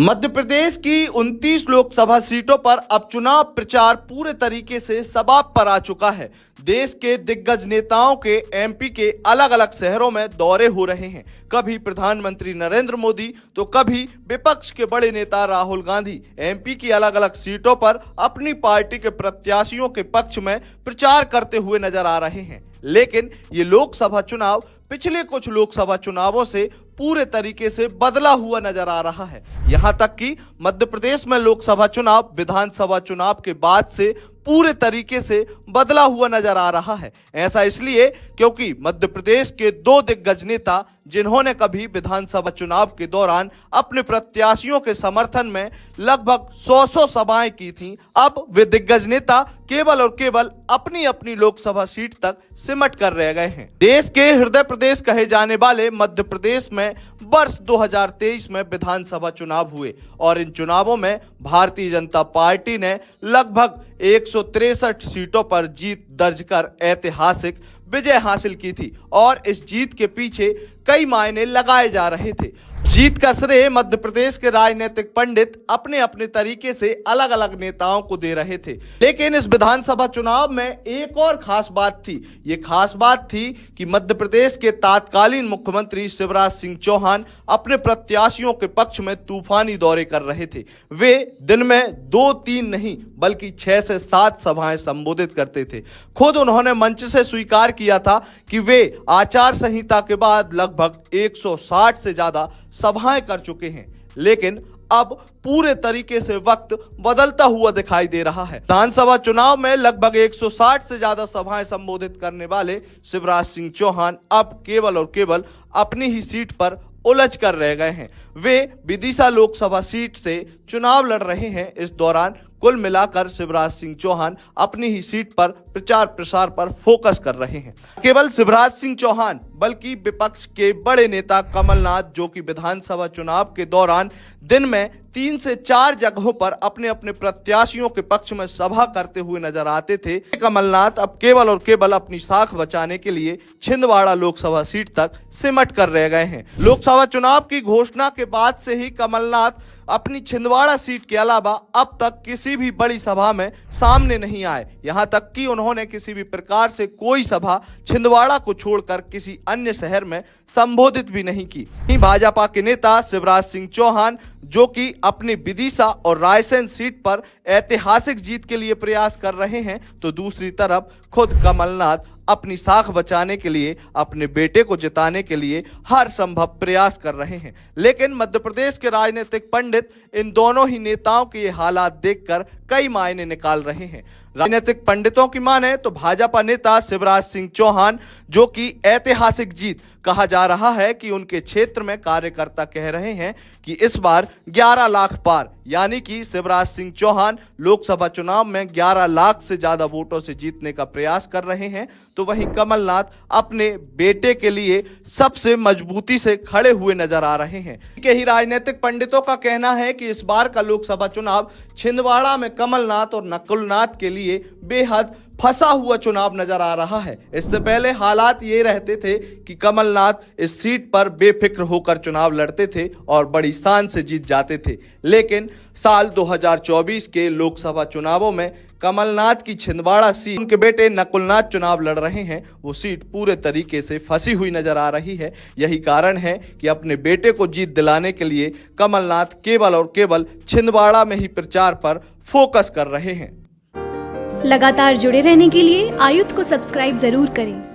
मध्य प्रदेश की 29 लोकसभा सीटों पर अब चुनाव प्रचार पूरे तरीके से समाप्त पर आ चुका है। देश के दिग्गज नेताओं के एमपी के अलग अलग शहरों में दौरे हो रहे हैं। कभी प्रधानमंत्री नरेंद्र मोदी तो कभी विपक्ष के बड़े नेता राहुल गांधी एमपी की अलग अलग सीटों पर अपनी पार्टी के प्रत्याशियों के पक्ष में प्रचार करते हुए नजर आ रहे हैं। लेकिन ये लोकसभा चुनाव पिछले कुछ लोकसभा चुनावों से पूरे तरीके से बदला हुआ नजर आ रहा है। यहां तक कि मध्य प्रदेश में लोकसभा चुनाव विधानसभा चुनाव के बाद से पूरे तरीके से बदला हुआ नजर आ रहा है। ऐसा इसलिए क्योंकि मध्य प्रदेश के दो दिग्गज नेता जिन्होंने कभी विधानसभा चुनाव के दौरान अपने प्रत्याशियों के समर्थन में लगभग 100 सभाएं की थीं, अब वे दिग्गज नेता केवल और केवल अपनी अपनी लोकसभा सीट तक सिमट कर रह गए हैं। देश के हृदय प्रदेश कहे जाने वाले मध्य प्रदेश में वर्ष 2023 में विधानसभा चुनाव हुए और इन चुनावों में भारतीय जनता पार्टी ने लगभग 163 सीटों पर जीत दर्ज कर ऐतिहासिक विजय हासिल की थी और इस जीत के पीछे कई मायने लगाए जा रहे थे। जीत का श्रेय मध्य प्रदेश के राजनीतिक पंडित अपने अपने तरीके से अलग अलग नेताओं को दे रहे थे। लेकिन इस विधानसभा चुनाव में एक और खास बात थी। ये खास बात थी कि मध्य प्रदेश के तत्कालीन मुख्यमंत्री शिवराज सिंह चौहान अपने प्रत्याशियों के पक्ष में तूफानी दौरे कर रहे थे। वे दिन में 2-3 नहीं बल्कि 6 से 7 सभाएं संबोधित करते थे। खुद उन्होंने मंच से स्वीकार किया था कि वे आचार संहिता के बाद लगभग 160 से ज्यादा सभाएं कर चुके हैं। लेकिन अब पूरे तरीके से वक्त बदलता हुआ दिखाई दे रहा है। विधानसभा चुनाव में लगभग 160 से ज्यादा सभाएं संबोधित करने वाले शिवराज सिंह चौहान अब केवल और केवल अपनी ही सीट पर उलझ कर रह गए हैं। वे विदिशा लोकसभा सीट से चुनाव लड़ रहे हैं। इस दौरान कुल मिलाकर शिवराज सिंह चौहान अपनी ही सीट पर प्रचार प्रसार पर फोकस कर रहे हैं। केवल शिवराज सिंह चौहान बल्कि विपक्ष के बड़े नेता कमलनाथ, जो कि विधानसभा चुनाव के दौरान दिन में 3 से 4 जगहों पर अपने अपने प्रत्याशियों के पक्ष में सभा करते हुए नजर आते थे, कमलनाथ अब केवल और केवल अपनी साख बचाने के लिए छिंदवाड़ा लोकसभा सीट तक सिमट कर रह गए हैं। लोकसभा चुनाव की घोषणा के बाद से ही कमलनाथ अपनी छिंदवाड़ा सीट के अलावा अब तक किसी भी बड़ी सभा में सामने नहीं आए। यहां तक कि उन्होंने किसी भी प्रकार से कोई सभा छिंदवाड़ा को छोड़कर किसी अन्य शहर में संबोधित भी नहीं की। भाजपा के नेता शिवराज सिंह चौहान, जो कि अपनी विदिशा और रायसेन सीट पर ऐतिहासिक जीत के लिए प्रयास कर रहे हैं, तो दूसरी तरफ खुद कमलनाथ अपनी साख बचाने के लिए, अपने बेटे को जिताने के लिए हर संभव प्रयास कर रहे हैं। लेकिन मध्य प्रदेश के राजनीतिक पंडित इन दोनों ही नेताओं के हालात देखकर कई मायने निकाल रहे हैं। राजनीतिक पंडितों की माने तो भाजपा नेता शिवराज सिंह चौहान, जो कि ऐतिहासिक जीत कहा जा रहा है कि उनके क्षेत्र में कार्यकर्ता कह रहे हैं कि इस बार 11 लाख पार, यानी कि शिवराज सिंह चौहान लोकसभा चुनाव में 11 लाख से ज्यादा वोटों से जीतने का प्रयास कर रहे हैं। तो वहीं कमलनाथ अपने बेटे के लिए सबसे मजबूती से खड़े हुए नजर आ रहे हैं। के ही राजनीतिक पंडितों का कहना है कि इस बार का लोकसभा चुनाव छिंदवाड़ा में कमलनाथ और नकुलनाथ के लिए बेहद फंसा हुआ चुनाव नजर आ रहा है। इससे पहले हालात ये रहते थे कि कमलनाथ इस सीट पर बेफिक्र होकर चुनाव लड़ते थे और बड़ी शान से जीत जाते थे। लेकिन साल 2024 के लोकसभा चुनावों में कमलनाथ की छिंदवाड़ा सीट उनके बेटे नकुलनाथ चुनाव लड़ रहे हैं, वो सीट पूरे तरीके से फंसी हुई नजर आ रही है। यही कारण है कि अपने बेटे को जीत दिलाने के लिए कमलनाथ केवल और केवल छिंदवाड़ा में ही प्रचार पर फोकस कर रहे हैं। लगातार जुड़े रहने के लिए आयुक्त को सब्सक्राइब जरूर करें।